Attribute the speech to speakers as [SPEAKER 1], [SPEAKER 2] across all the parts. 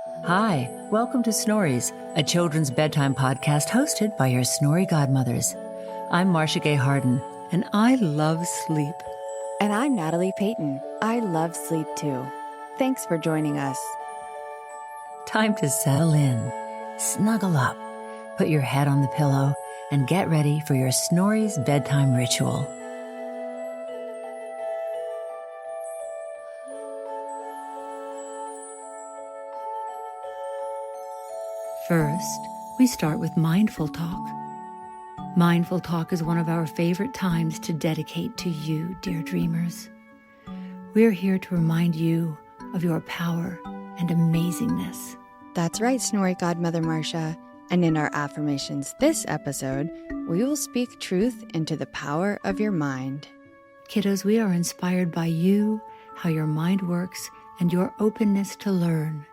[SPEAKER 1] Hi, welcome to Snoriezzz, a children's bedtime podcast hosted by your Snory godmothers. I'm Marcia Gay Harden, and I love sleep.
[SPEAKER 2] And I'm Natalie Peyton. I love sleep too. Thanks for joining us.
[SPEAKER 1] Time to settle in, snuggle up, put your head on the pillow, and get ready for your Snoriezzz bedtime ritual. First, we start with mindful talk. Mindful talk is one of our favorite times to dedicate to you, dear dreamers. We're here to remind you of your power and amazingness.
[SPEAKER 2] That's right, Snory godmother Marcia. And in our affirmations this episode, we will speak truth into the power of your mind.
[SPEAKER 1] Kiddos, we are inspired by you, how your mind works, and your openness to learn.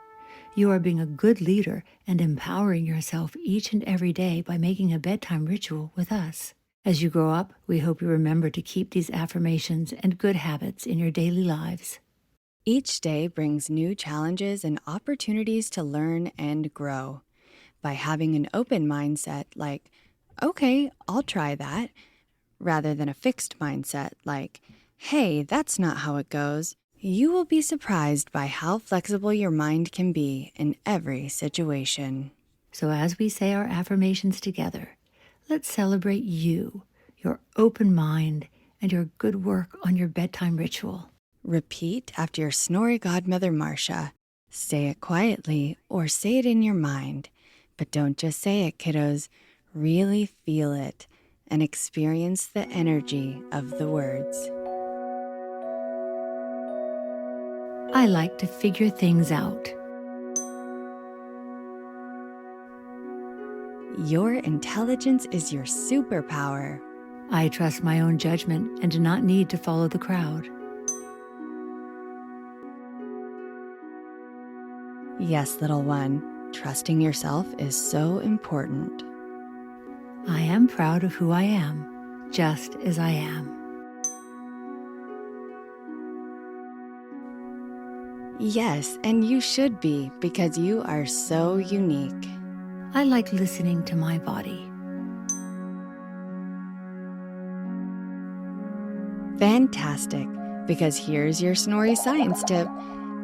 [SPEAKER 1] You are being a good leader and empowering yourself each and every day by making a bedtime ritual with us. As you grow up, we hope you remember to keep these affirmations and good habits in your daily lives.
[SPEAKER 2] Each day brings new challenges and opportunities to learn and grow. By having an open mindset like, okay, I'll try that, rather than a fixed mindset like, hey, that's not how it goes, you will be surprised by how flexible your mind can be in every situation.
[SPEAKER 1] So as we say our affirmations together, let's celebrate you, your open mind, and your good work on your bedtime ritual.
[SPEAKER 2] Repeat after your Snory godmother Marcia. Say it quietly or say it in your mind. But don't just say it, kiddos. Really feel it and experience the energy of the words.
[SPEAKER 1] I like to figure things out.
[SPEAKER 2] Your intelligence is your superpower.
[SPEAKER 1] I trust my own judgment and do not need to follow the crowd.
[SPEAKER 2] Yes, little one, trusting yourself is so important.
[SPEAKER 1] I am proud of who I am, just as I am.
[SPEAKER 2] Yes, and you should be, because you are so unique.
[SPEAKER 1] I like listening to my body.
[SPEAKER 2] Fantastic, because here's your Snory science tip.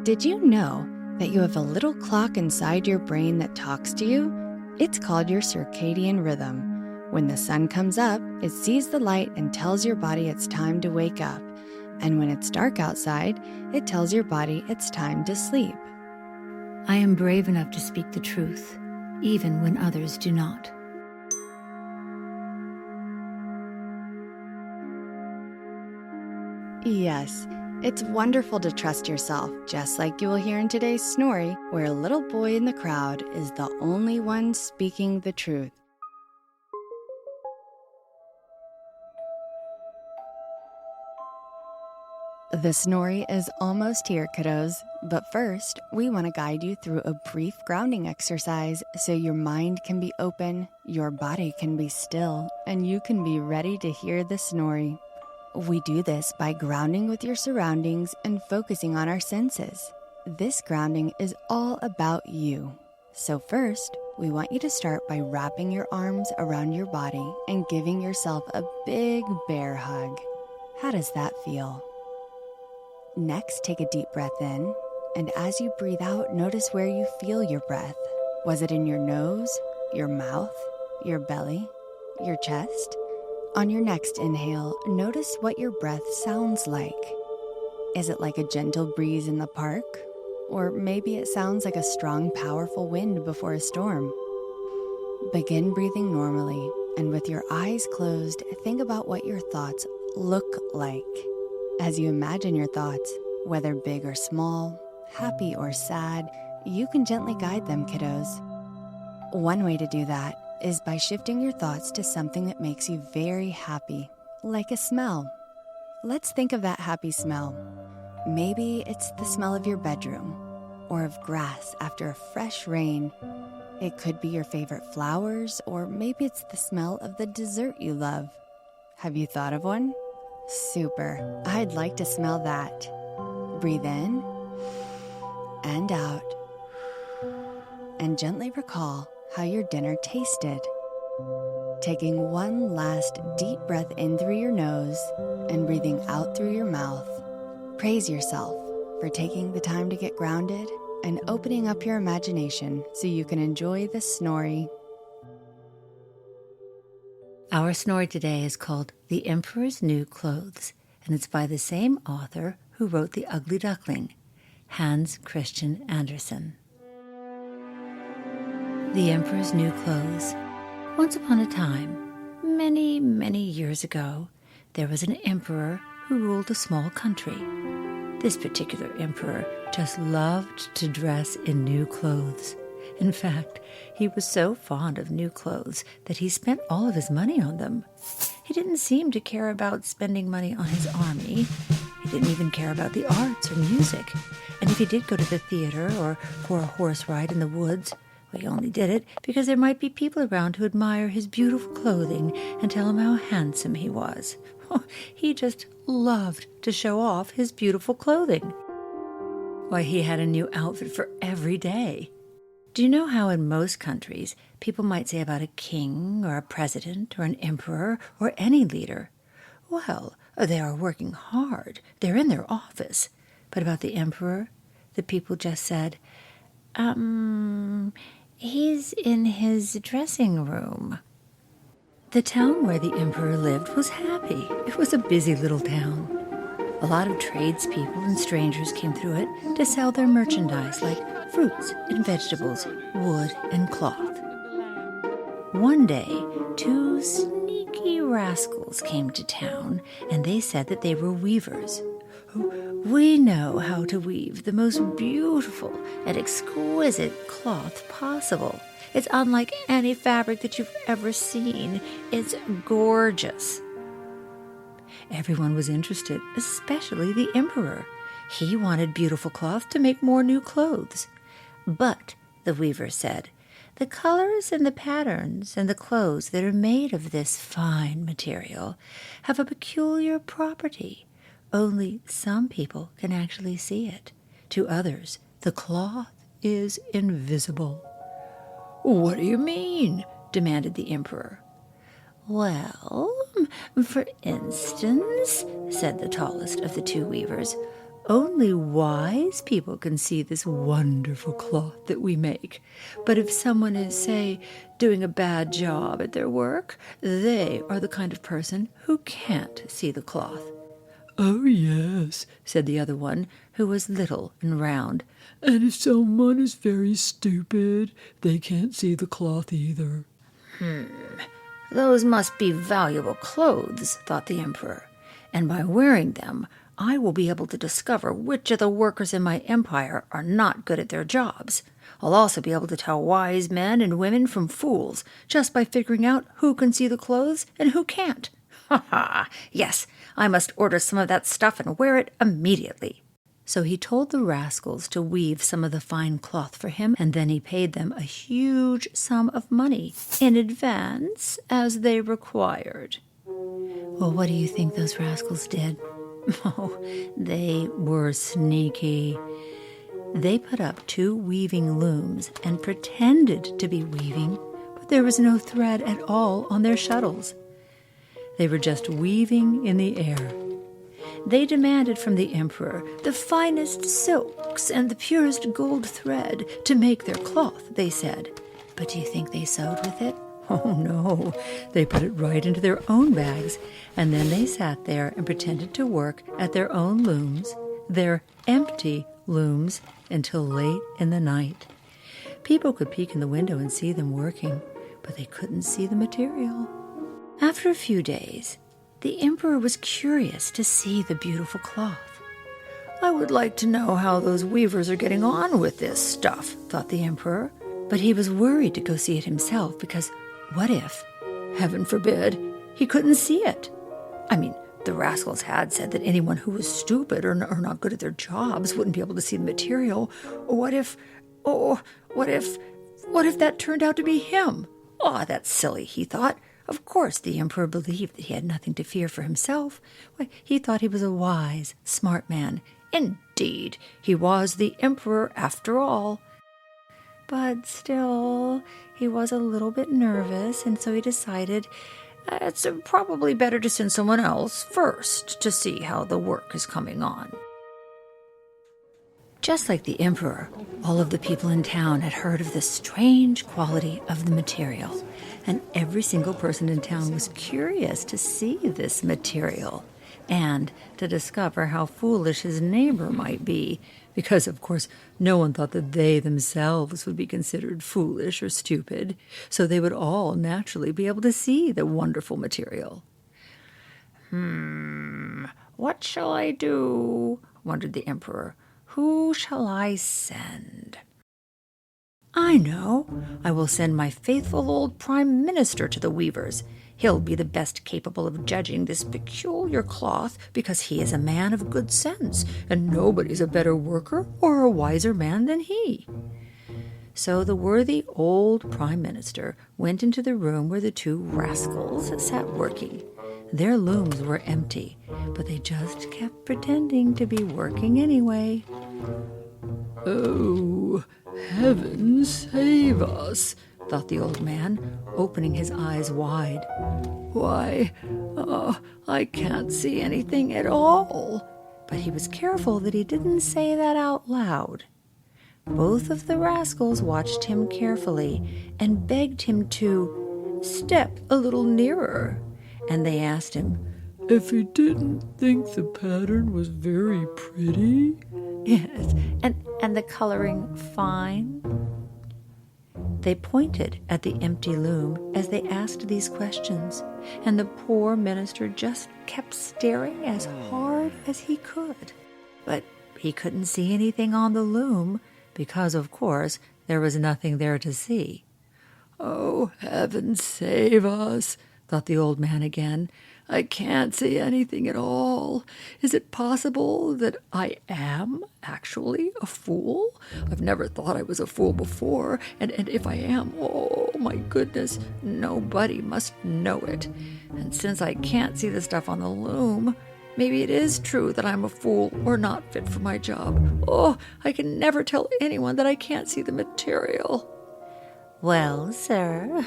[SPEAKER 2] Did you know that you have a little clock inside your brain that talks to you? It's called your circadian rhythm. When the sun comes up, it sees the light and tells your body it's time to wake up. And when it's dark outside, it tells your body it's time to sleep.
[SPEAKER 1] I am brave enough to speak the truth, even when others do not.
[SPEAKER 2] Yes, it's wonderful to trust yourself, just like you will hear in today's Snory, where a little boy in the crowd is the only one speaking the truth. The Snory is almost here, kiddos, but first, we want to guide you through a brief grounding exercise so your mind can be open, your body can be still, and you can be ready to hear the Snory. We do this by grounding with your surroundings and focusing on our senses. This grounding is all about you. So first, we want you to start by wrapping your arms around your body and giving yourself a big bear hug. How does that feel? Next, take a deep breath in, and as you breathe out, notice where you feel your breath. Was it in your nose, your mouth, your belly, your chest? On your next inhale, notice what your breath sounds like. Is it like a gentle breeze in the park? Or maybe it sounds like a strong, powerful wind before a storm. Begin breathing normally, and with your eyes closed, think about what your thoughts look like. As you imagine your thoughts, whether big or small, happy or sad, you can gently guide them, kiddos. One way to do that is by shifting your thoughts to something that makes you very happy, like a smell. Let's think of that happy smell. Maybe it's the smell of your bedroom, or of grass after a fresh rain. It could be your favorite flowers, or maybe it's the smell of the dessert you love. Have you thought of one? Super. I'd like to smell that. Breathe in and out. and gently recall how your dinner tasted. Taking one last deep breath in through your nose and breathing out through your mouth, praise yourself for taking the time to get grounded and opening up your imagination so you can enjoy the Snory.
[SPEAKER 1] Our Snory today is called The Emperor's New Clothes, and it's by the same author who wrote The Ugly Duckling, Hans Christian Andersen. The Emperor's New Clothes. Once upon a time, many, many years ago, there was an emperor who ruled a small country. This particular emperor just loved to dress in new clothes. In fact, he was so fond of new clothes that he spent all of his money on them. He didn't seem to care about spending money on his army. He didn't even care about the arts or music. And if he did go to the theater or for a horse ride in the woods, well, he only did it because there might be people around who admire his beautiful clothing and tell him how handsome he was. He just loved to show off his beautiful clothing. Why, he had a new outfit for every day. Do you know how in most countries people might say about a king or a president or an emperor or any leader, well, they are working hard, they're in their office. But about the emperor, the people just said, he's in his dressing room. The town where the emperor lived was happy. It was a busy little town. A lot of tradespeople and strangers came through it to sell their merchandise like fruits and vegetables, wood and cloth. One day, two sneaky rascals came to town, and they said that they were weavers. We know how to weave the most beautiful and exquisite cloth possible. It's unlike any fabric that you've ever seen. It's gorgeous. Everyone was interested, especially the emperor. He wanted beautiful cloth to make more new clothes. But, the weaver said, the colors and the patterns and the clothes that are made of this fine material have a peculiar property. Only some people can actually see it. To others, the cloth is invisible. What do you mean? Demanded the emperor. Well, for instance, said the tallest of the two weavers, only wise people can see this wonderful cloth that we make. But if someone is, say, doing a bad job at their work, they are the kind of person who can't see the cloth. Oh, yes, said the other one, who was little and round. And if someone is very stupid, they can't see the cloth either. Those must be valuable clothes, thought the emperor. And by wearing them, I will be able to discover which of the workers in my empire are not good at their jobs. I'll also be able to tell wise men and women from fools just by figuring out who can see the clothes and who can't. Ha ha! Yes, I must order some of that stuff and wear it immediately. So he told the rascals to weave some of the fine cloth for him, and then he paid them a huge sum of money in advance as they required. Well, what do you think those rascals did? Oh, they were sneaky. They put up two weaving looms and pretended to be weaving, but there was no thread at all on their shuttles. They were just weaving in the air. They demanded from the emperor the finest silks and the purest gold thread to make their cloth, they said. But do you think they sewed with it? Oh, no. They put it right into their own bags, and then they sat there and pretended to work at their own looms, their empty looms, until late in the night. People could peek in the window and see them working, but they couldn't see the material. After a few days, the emperor was curious to see the beautiful cloth. I would like to know how those weavers are getting on with this stuff, thought the emperor. But he was worried to go see it himself because what if, heaven forbid, he couldn't see it? I mean, the rascals had said that anyone who was stupid or not good at their jobs wouldn't be able to see the material. What if that turned out to be him? Oh, that's silly, he thought. Of course, the emperor believed that he had nothing to fear for himself. Why, he thought he was a wise, smart man. Indeed, he was the emperor after all. But still, he was a little bit nervous, and so he decided it's probably better to send someone else first to see how the work is coming on. Just like the emperor, all of the people in town had heard of the strange quality of the material, and every single person in town was curious to see this material and to discover how foolish his neighbor might be, because, of course, no one thought that they themselves would be considered foolish or stupid, so they would all naturally be able to see the wonderful material. What shall I do? Wondered the emperor. Who shall I send? I know. I will send my faithful old prime minister to the weavers. He'll be the best capable of judging this peculiar cloth because he is a man of good sense, and nobody's a better worker or a wiser man than he. So the worthy old prime minister went into the room where the two rascals sat working. Their looms were empty, but they just kept pretending to be working anyway. "Oh, heaven save us," thought the old man, opening his eyes wide. "Why, I can't see anything at all." But he was careful that he didn't say that out loud. Both of the rascals watched him carefully and begged him to step a little nearer. And they asked him if he didn't think the pattern was very pretty. Yes, and the coloring fine. They pointed at the empty loom as they asked these questions, and the poor minister just kept staring as hard as he could. But he couldn't see anything on the loom because, of course, there was nothing there to see. "Oh, heaven save us," thought the old man again. "I can't see anything at all. Is it possible that I am actually a fool? I've never thought I was a fool before, and if I am, oh my goodness, nobody must know it. And since I can't see the stuff on the loom, maybe it is true that I'm a fool or not fit for my job. Oh, I can never tell anyone that I can't see the material." "Well, sir,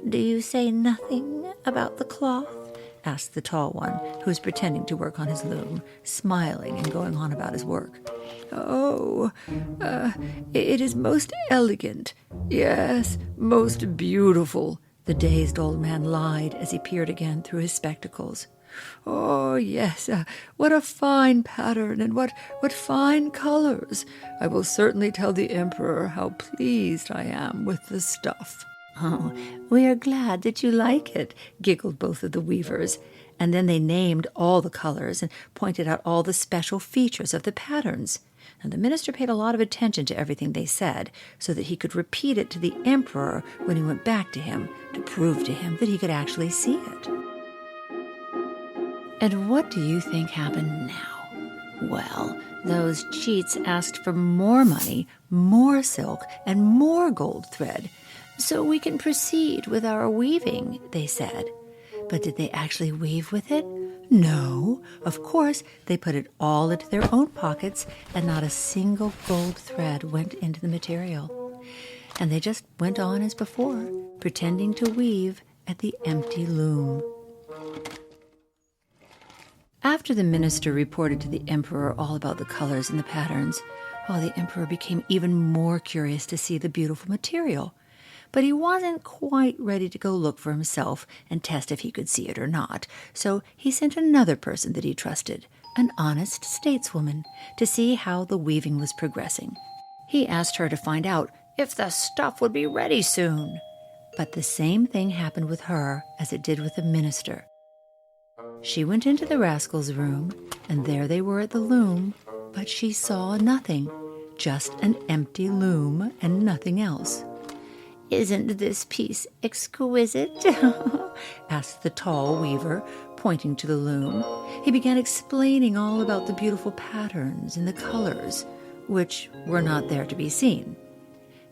[SPEAKER 1] do you say nothing about the cloth?" asked the tall one, who was pretending to work on his loom, smiling and going on about his work. "Oh, it is most elegant. Yes, most beautiful," the dazed old man lied as he peered again through his spectacles. "Oh, yes, what a fine pattern, and what fine colors. I will certainly tell the emperor how pleased I am with the stuff." "Oh, we are glad that you like it," giggled both of the weavers. And then they named all the colors and pointed out all the special features of the patterns. And the minister paid a lot of attention to everything they said so that he could repeat it to the emperor when he went back to him to prove to him that he could actually see it. And what do you think happened now? Well, those cheats asked for more money, more silk, and more gold thread, "so we can proceed with our weaving," they said. But did they actually weave with it? No. Of course, they put it all into their own pockets, and not a single gold thread went into the material. And they just went on as before, pretending to weave at the empty loom. After the minister reported to the emperor all about the colors and the patterns, the emperor became even more curious to see the beautiful material. But he wasn't quite ready to go look for himself and test if he could see it or not, so he sent another person that he trusted, an honest stateswoman, to see how the weaving was progressing. He asked her to find out if the stuff would be ready soon. But the same thing happened with her as it did with the minister. She went into the rascals' room, and there they were at the loom, but she saw nothing, just an empty loom and nothing else. "Isn't this piece exquisite?" asked the tall weaver, pointing to the loom. He began explaining all about the beautiful patterns and the colors, which were not there to be seen.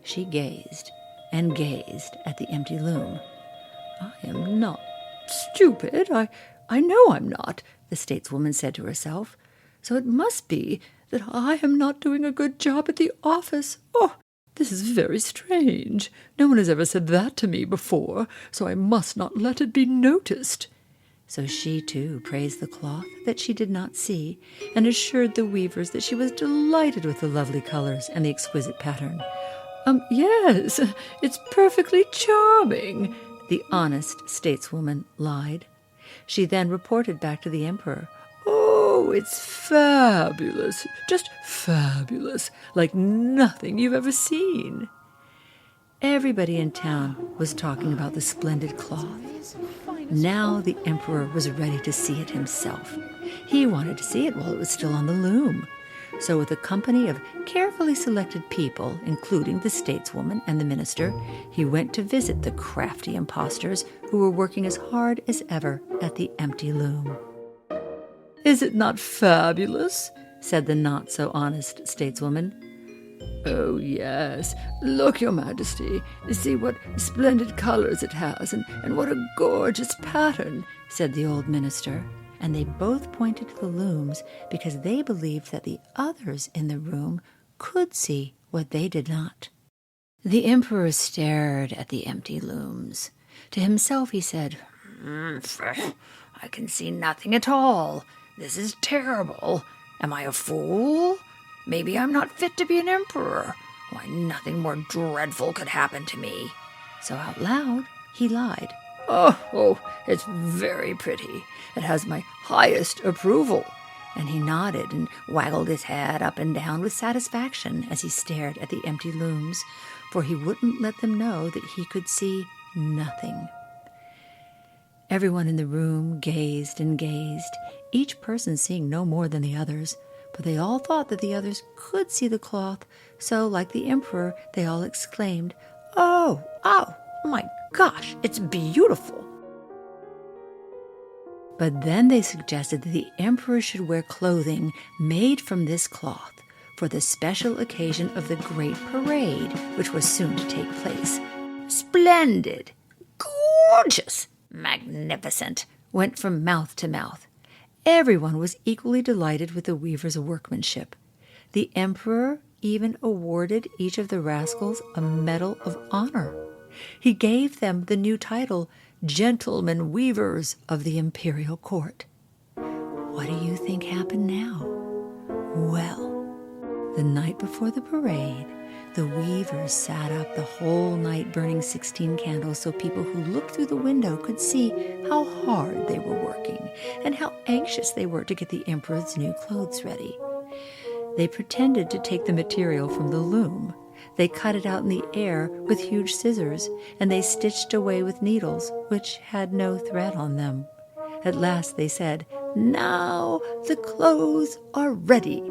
[SPEAKER 1] She gazed and gazed at the empty loom. "I am not stupid. I know I'm not," the stateswoman said to herself. "So it must be that I am not doing a good job at the office. Oh,
[SPEAKER 3] This is very strange. No one has ever said that to me before, so I must not let it be noticed."
[SPEAKER 1] So she, too, praised the cloth that she did not see, and assured the weavers that she was delighted with the lovely colors and the exquisite pattern.
[SPEAKER 3] Yes, it's perfectly charming,"
[SPEAKER 1] the honest stateswoman lied. She then reported back to the emperor.
[SPEAKER 3] "Oh, it's fabulous, just fabulous, like nothing you've ever seen."
[SPEAKER 1] Everybody in town was talking about the splendid cloth. Now the emperor was ready to see it himself. He wanted to see it while it was still on the loom. So with a company of carefully selected people, including the stateswoman and the minister, he went to visit the crafty impostors who were working as hard as ever at the empty loom.
[SPEAKER 3] "Is it not fabulous?"
[SPEAKER 1] said the not-so-honest stateswoman.
[SPEAKER 3] "Oh, yes. Look, Your Majesty. See what splendid colors it has, and what a gorgeous pattern,"
[SPEAKER 1] said the old minister. And they both pointed to the looms because they believed that the others in the room could see what they did not. The emperor stared at the empty looms. To himself he said, "I can see nothing at all. This is terrible. Am I a fool? Maybe I'm not fit to be an emperor. Why, nothing more dreadful could happen to me." So out loud, he lied.
[SPEAKER 3] Oh, it's very pretty. It has my highest approval."
[SPEAKER 1] And he nodded and waggled his head up and down with satisfaction as he stared at the empty looms, for he wouldn't let them know that he could see nothing. Everyone in the room gazed and gazed, each person seeing no more than the others, but they all thought that the others could see the cloth, so like the emperor, they all exclaimed, Oh, my gosh, it's beautiful." But then they suggested that the emperor should wear clothing made from this cloth for the special occasion of the great parade, which was soon to take place. "Splendid! Gorgeous! Magnificent!" went from mouth to mouth. Everyone was equally delighted with the weaver's workmanship. The emperor even awarded each of the rascals a medal of honor. He gave them the new title, Gentlemen Weavers of the Imperial Court. What do you think happened now? Well, the night before the parade, the weavers sat up the whole night burning 16 candles so people who looked through the window could see how hard they were working and how anxious they were to get the emperor's new clothes ready. They pretended to take the material from the loom. They cut it out in the air with huge scissors, and they stitched away with needles, which had no thread on them. At last they said, "Now the clothes are ready."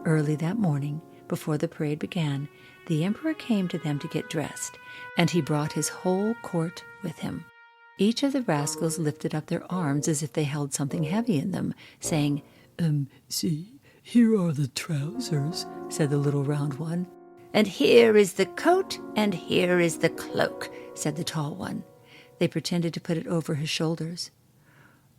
[SPEAKER 1] Early that morning, before the parade began, the emperor came to them to get dressed, and he brought his whole court with him. Each of the rascals lifted up their arms as if they held something heavy in them, saying,
[SPEAKER 3] See, here are the trousers," said the little round one.
[SPEAKER 1] "And here is the coat, and here is the cloak," said the tall one. They pretended to put it over his shoulders.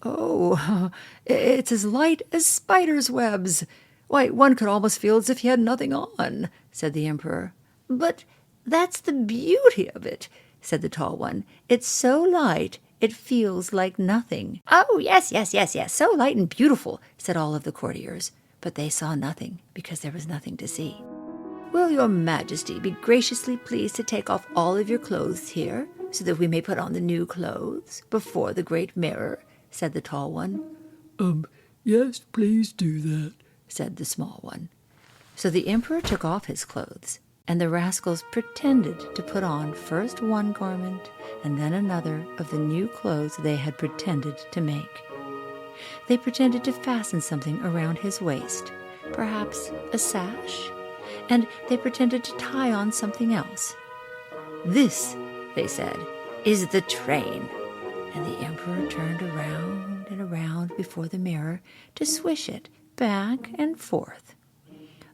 [SPEAKER 3] "Oh, it's as light as spiders' webs. Why, one could almost feel as if he had nothing on," said the emperor.
[SPEAKER 1] "But that's the beauty of it," said the tall one. "It's so light, it feels like nothing." "Oh, yes, so light and beautiful," said all of the courtiers. But they saw nothing, because there was nothing to see. "Will your majesty be graciously pleased to take off all of your clothes here, so that we may put on the new clothes before the great mirror?" said the tall one.
[SPEAKER 3] Yes, please do that,"
[SPEAKER 1] said the small one. So the emperor took off his clothes, and the rascals pretended to put on first one garment and then another of the new clothes they had pretended to make. They pretended to fasten something around his waist, perhaps a sash, and they pretended to tie on something else. "This," they said, "is the train." And the emperor turned around and around before the mirror to swish it back and forth.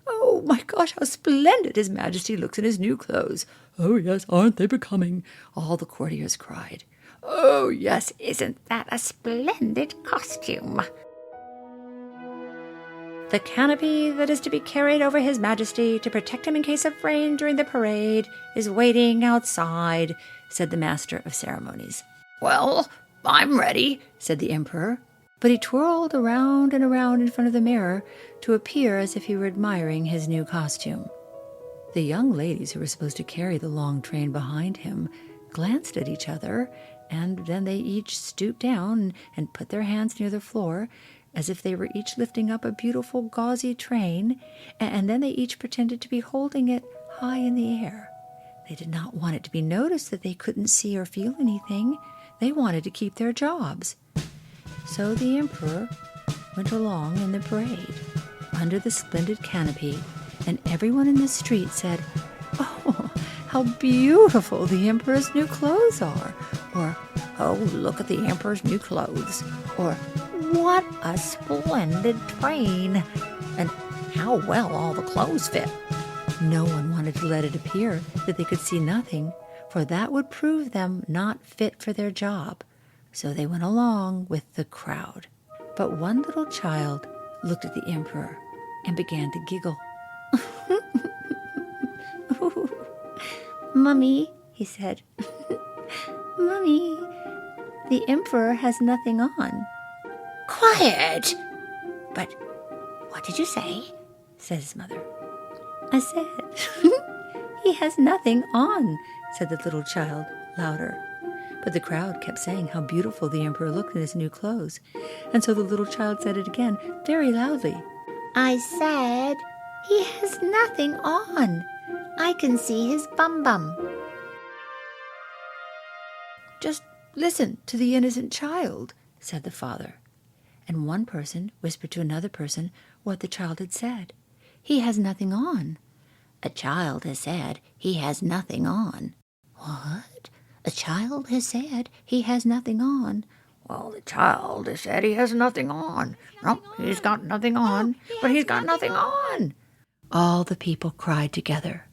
[SPEAKER 3] "Oh, my gosh, how splendid His Majesty looks in his new clothes. Oh, yes, aren't they becoming?"
[SPEAKER 1] all the courtiers cried.
[SPEAKER 3] "Oh, yes,
[SPEAKER 1] isn't that a splendid costume?"
[SPEAKER 3] The canopy that is to be carried over His Majesty to protect him in case of rain during the parade is waiting outside," said the master of ceremonies. "Well, I'm ready," said the emperor, but he twirled around and around in front of the mirror to appear as if he were admiring his new costume. The young ladies who were supposed to carry the long train behind him glanced at each other, and then they each stooped down and put their hands near the floor, as if they were each lifting up a beautiful gauzy train, and then they each pretended to be holding it high in the air. They did not want it to be noticed that they couldn't see or feel anything. They wanted to keep their jobs. So the emperor went along in the parade, under the splendid canopy, and everyone in the street said, "Oh, how beautiful the emperor's new clothes are," or "Oh, look at the emperor's new clothes," or "What a splendid train," and "How well all the clothes fit." No one wanted to let it appear that they could see nothing, for that would prove them not fit for their job. So they went along with the crowd. But one little child looked at the emperor and began to giggle. "Mummy," he said, "Mummy, the emperor has nothing on." "Quiet!" "But what did you say?" said his mother. "I said, he has nothing on," said the little child louder. But the crowd kept saying how beautiful the emperor looked in his new clothes, and so the little child said it again very loudly. "I said, he has nothing on. I can see his bum-bum." "Just listen to the innocent child," said the father. And one person whispered to another person what the child had said. "He has nothing on." "A child has said he has nothing on." "What? A child has said he has nothing on." "Well, the child has said he has nothing on." "No, he's got nothing on, but he's got nothing on." All the people cried together.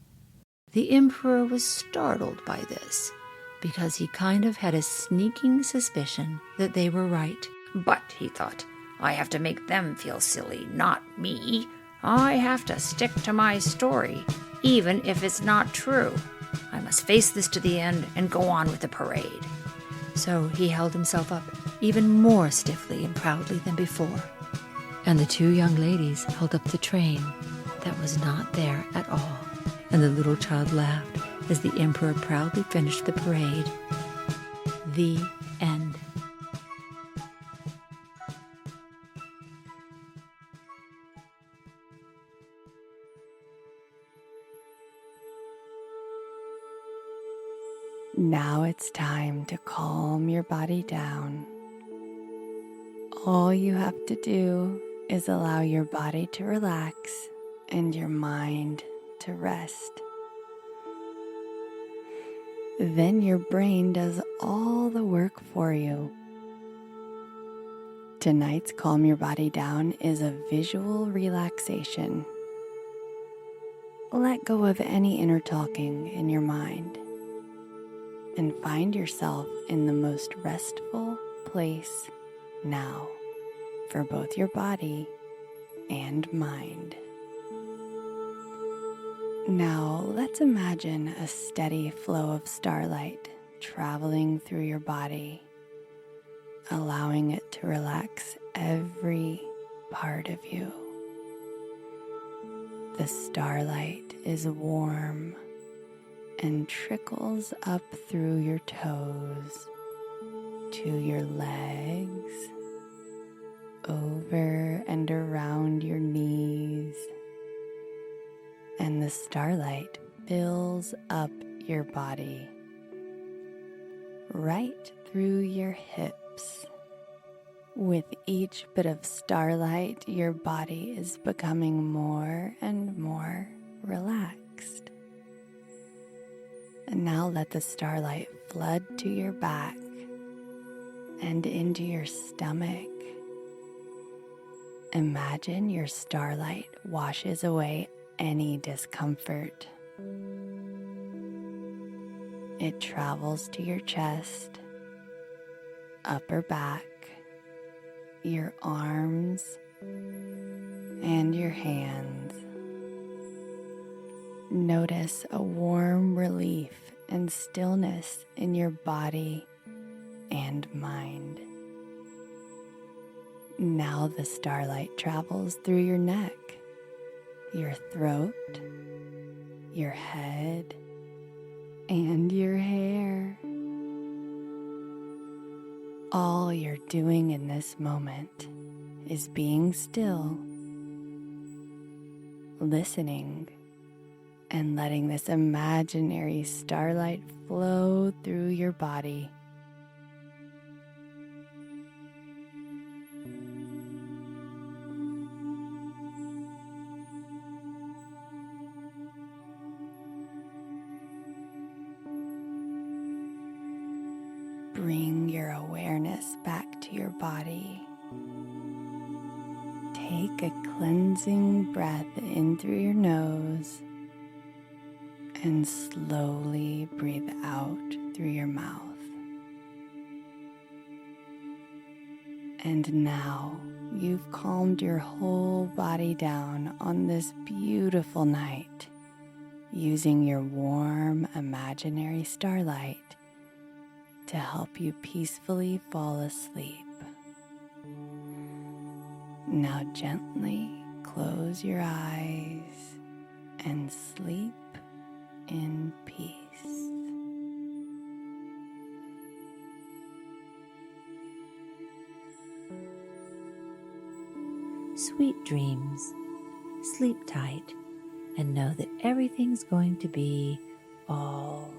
[SPEAKER 3] The emperor was startled by this, because he kind of had a sneaking suspicion that they were right. "But," he thought, "I have to make them feel silly, not me. I have to stick to my story, even if it's not true. I must face this to the end and go on with the parade." So he held himself up even more stiffly and proudly than before. And the two young ladies held up the train that was not there at all. And the little child laughed as the emperor proudly finished the parade. The end.
[SPEAKER 2] Now it's time to calm your body down. All you have to do is allow your body to relax and your mind to rest. Then your brain does all the work for you. Tonight's Calm Your Body Down is a visual relaxation. Let go of any inner talking in your mind and find yourself in the most restful place now for both your body and mind. Now let's imagine a steady flow of starlight traveling through your body, allowing it to relax every part of you. The starlight is warm and trickles up through your toes to your legs, over and around your knees, and the starlight fills up your body, right through your hips. With each bit of starlight, your body is becoming more and more relaxed. And now let the starlight flood to your back and into your stomach. Imagine your starlight washes away any discomfort. It travels to your chest, upper back, your arms, and your hands. Notice a warm relief and stillness in your body and mind. Now the starlight travels through your neck, your throat, your head, and your hair. All you're doing in this moment is being still, listening, and letting this imaginary starlight flow through your body. Bring your awareness back to your body. Take a cleansing breath in through your nose and slowly breathe out through your mouth. And now you've calmed your whole body down on this beautiful night using your warm imaginary starlight to help you peacefully fall asleep. Now gently close your eyes and sleep in peace.
[SPEAKER 3] Sweet dreams. Sleep tight and know that everything's going to be all